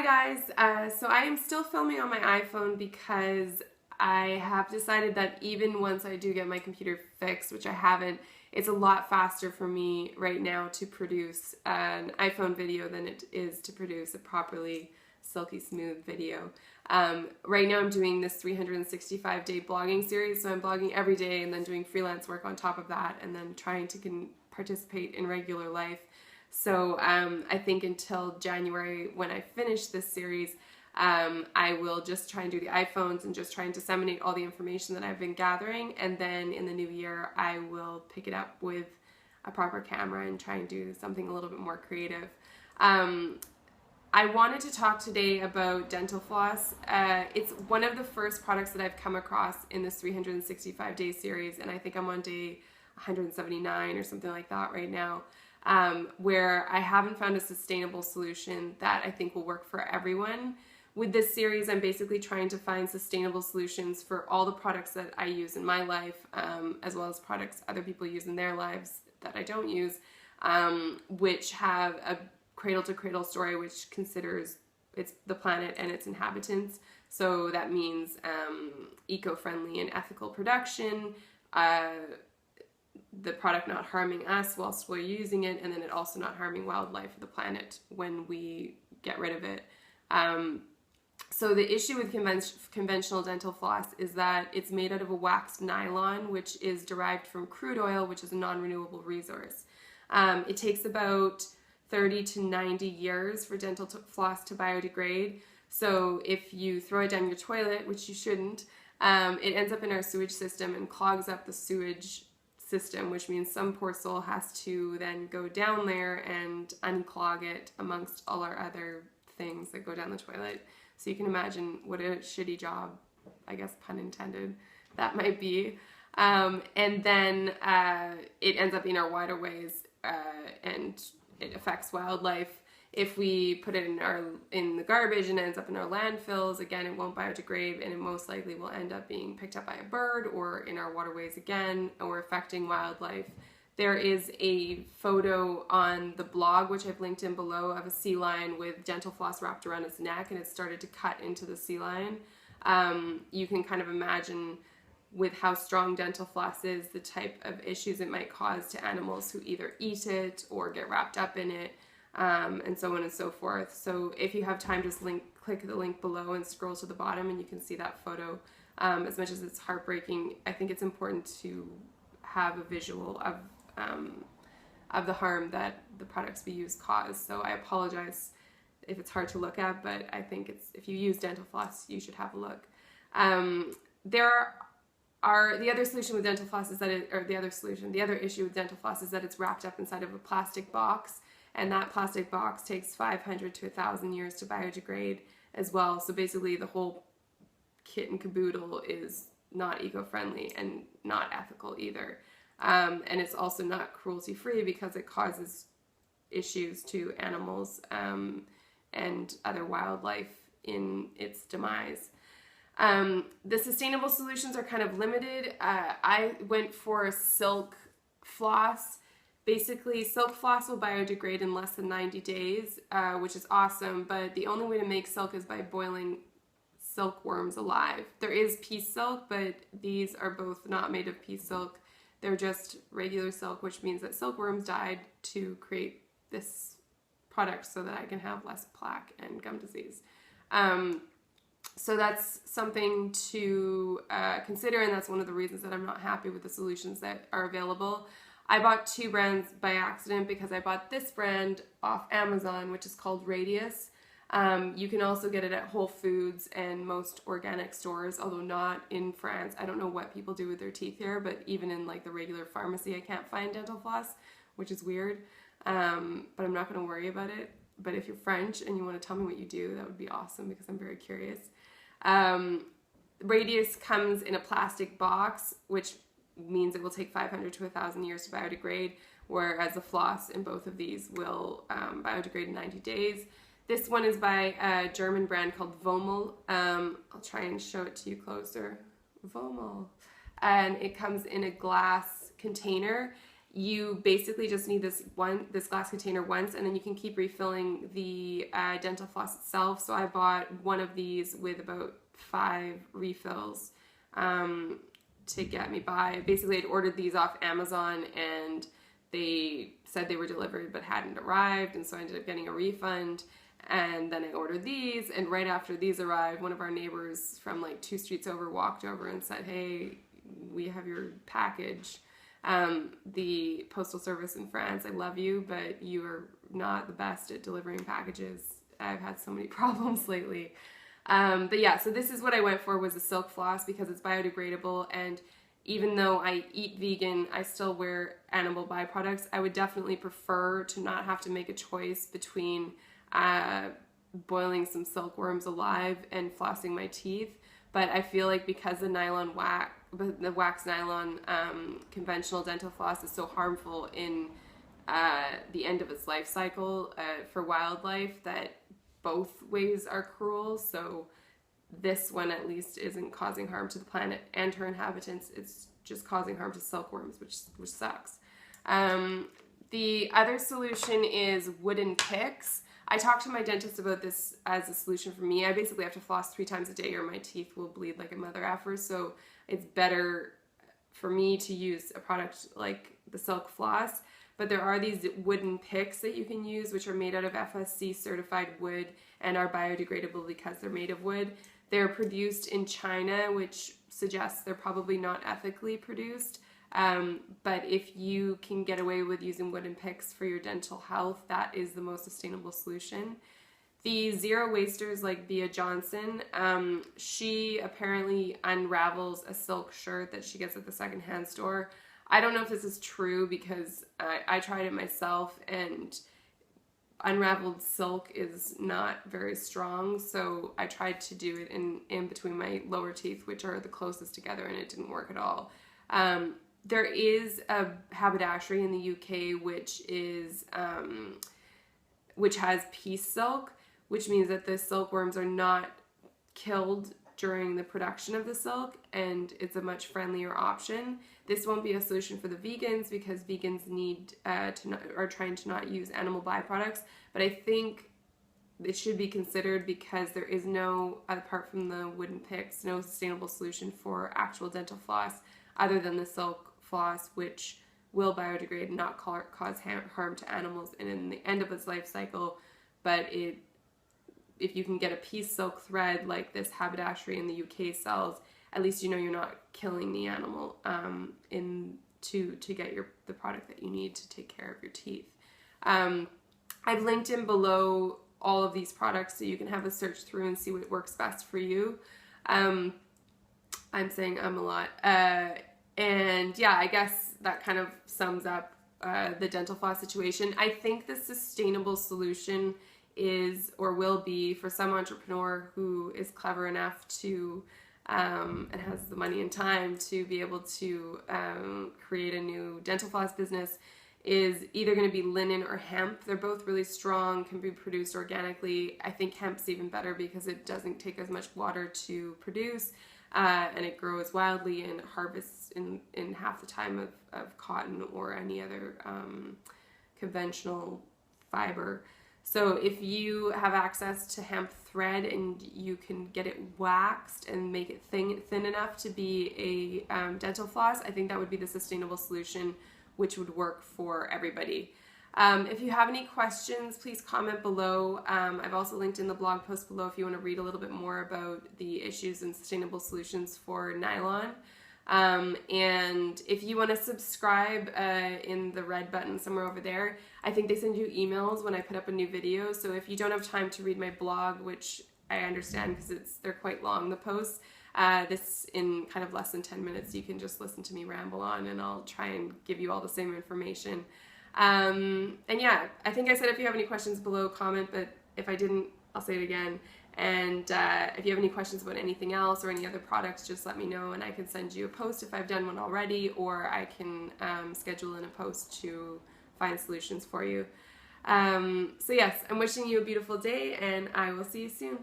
Hi guys, so I am still filming on my iPhone because I have decided that even once I do get my computer fixed, which I haven't, it's a lot faster for me right now to produce an iPhone video than it is to produce a properly silky smooth video. Right now I'm doing this 365-day blogging series, so I'm blogging every day and then doing freelance work on top of that and then trying to participate in regular life. So I think until January, when I finish this series, I will just try and do the iPhones and just try and disseminate all the information that I've been gathering. And then in the new year, I will pick it up with a proper camera and try and do something a little bit more creative. I wanted to talk today about dental floss. It's one of the first products that I've come across in this 365-day series, and I think I'm on day 179 or something like that right now. Where I haven't found a sustainable solution that I think will work for everyone. With this series, I'm basically trying to find sustainable solutions for all the products that I use in my life, as well as products other people use in their lives that I don't use, which have a cradle-to-cradle story which considers the planet and its inhabitants. So that means eco-friendly and ethical production, the product not harming us whilst we're using it, and then it also not harming wildlife or the planet when we get rid of it. So the issue with conventional dental floss is that it's made out of a waxed nylon, which is derived from crude oil, which is a non-renewable resource. It takes about 30 to 90 years for dental floss to biodegrade. So if you throw it down your toilet, which you shouldn't, it ends up in our sewage system and clogs up the sewage system, which means some poor soul has to then go down there and unclog it amongst all our other things that go down the toilet. So you can imagine what a shitty job, I guess pun intended, that might be. And then it ends up in our waterways and it affects wildlife. If we put it in the garbage and it ends up in our landfills, again, it won't biodegrade and it most likely will end up being picked up by a bird or in our waterways again, or affecting wildlife. There is a photo on the blog, which I've linked in below, of a sea lion with dental floss wrapped around its neck and it started to cut into the sea lion. You can kind of imagine with how strong dental floss is, the type of issues it might cause to animals who either eat it or get wrapped up in it. And so on and so forth. So if you have time, just click the link below and scroll to the bottom and you can see that photo. As much as it's heartbreaking, I think it's important to have a visual of the harm that the products we use cause. So I apologize if it's hard to look at, but I think if you use dental floss, you should have a look. The other issue with dental floss is that it's wrapped up inside of a plastic box. And that plastic box takes 500 to 1,000 years to biodegrade as well. So basically the whole kit and caboodle is not eco-friendly and not ethical either. And it's also not cruelty-free because it causes issues to animals and other wildlife in its demise. The sustainable solutions are kind of limited. I went for silk floss. Basically, silk floss will biodegrade in less than 90 days, which is awesome, but the only way to make silk is by boiling silkworms alive. There is pea silk, but these are both not made of pea silk. They're just regular silk, which means that silkworms died to create this product so that I can have less plaque and gum disease. So that's something to consider, and that's one of the reasons that I'm not happy with the solutions that are available. I bought two brands by accident because I bought this brand off Amazon, which is called Radius. You can also get it at Whole Foods and most organic stores, although not in France. I don't know what people do with their teeth here, but even in like the regular pharmacy, I can't find dental floss, which is weird. But I'm not going to worry about it. But if you're French and you want to tell me what you do, that would be awesome because I'm very curious. Radius comes in a plastic box, which means it will take 500 to 1,000 years to biodegrade, whereas the floss in both of these will biodegrade in 90 days. This one is by a German brand called Vomel. I'll try and show it to you closer. Vomel. And it comes in a glass container. You basically just need this glass container once, and then you can keep refilling the dental floss itself. So I bought one of these with about 5 refills to get me by. Basically, I'd ordered these off Amazon, and they said they were delivered but hadn't arrived, and so I ended up getting a refund. And then I ordered these, and right after these arrived, one of our neighbors from like 2 streets over walked over and said, "Hey, we have your package. The postal service in France, I love you, but you are not the best at delivering packages. I've had so many problems lately." But yeah, so this is what I went for, was a silk floss, because it's biodegradable, and even though I eat vegan, I still wear animal byproducts. I would definitely prefer to not have to make a choice between boiling some silkworms alive and flossing my teeth. But I feel like because the wax nylon conventional dental floss is so harmful in the end of its life cycle for wildlife, that both ways are cruel. So this one at least isn't causing harm to the planet and her inhabitants. It's just causing harm to silkworms, which sucks. The other solution is wooden picks. I talked to my dentist about this as a solution for me. I basically have to floss 3 times a day or my teeth will bleed like a mother effer. So it's better for me to use a product like the silk floss. But there are these wooden picks that you can use, which are made out of FSC certified wood and are biodegradable because they're made of wood. They're produced in China, which suggests they're probably not ethically produced. But if you can get away with using wooden picks for your dental health, that is the most sustainable solution. The zero wasters like Bea Johnson, she apparently unravels a silk shirt that she gets at the secondhand store. I don't know if this is true, because I tried it myself, and unraveled silk is not very strong, so I tried to do it in between my lower teeth, which are the closest together, and it didn't work at all. There is a haberdashery in the UK which has piece silk, which means that the silkworms are not killed during the production of the silk, and it's a much friendlier option. This won't be a solution for the vegans, because vegans are trying to not use animal byproducts, but I think it should be considered, because there is no, apart from the wooden picks, no sustainable solution for actual dental floss other than the silk floss, which will biodegrade and not cause harm to animals and in the end of its life cycle. But if you can get a piece silk thread like this haberdashery in the UK sells, at least you know you're not killing the animal to get the product that you need to take care of your teeth. I've linked in below all of these products so you can have a search through and see what works best for you. I'm saying a lot. And yeah, I guess that kind of sums up the dental floss situation. I think the sustainable solution is, or will be, for some entrepreneur who is clever enough to and has the money and time to be able to create a new dental floss business, is either going to be linen or hemp. They're both really strong, can be produced organically. I think hemp's even better because it doesn't take as much water to produce, and it grows wildly and harvests in half the time of cotton or any other conventional fiber. So if you have access to hemp thread and you can get it waxed and make it thin enough to be a dental floss, I think that would be the sustainable solution, which would work for everybody. If you have any questions, please comment below. I've also linked in the blog post below if you want to read a little bit more about the issues and sustainable solutions for nylon. And if you want to subscribe in the red button somewhere over there, I think they send you emails when I put up a new video. So if you don't have time to read my blog, which I understand because they're quite long, the posts, this in kind of less than 10 minutes, you can just listen to me ramble on and I'll try and give you all the same information. And yeah, I think I said if you have any questions below, comment, but if I didn't, I'll say it again. And if you have any questions about anything else or any other products, just let me know and I can send you a post if I've done one already, or I can schedule in a post to find solutions for you. So yes, I'm wishing you a beautiful day and I will see you soon.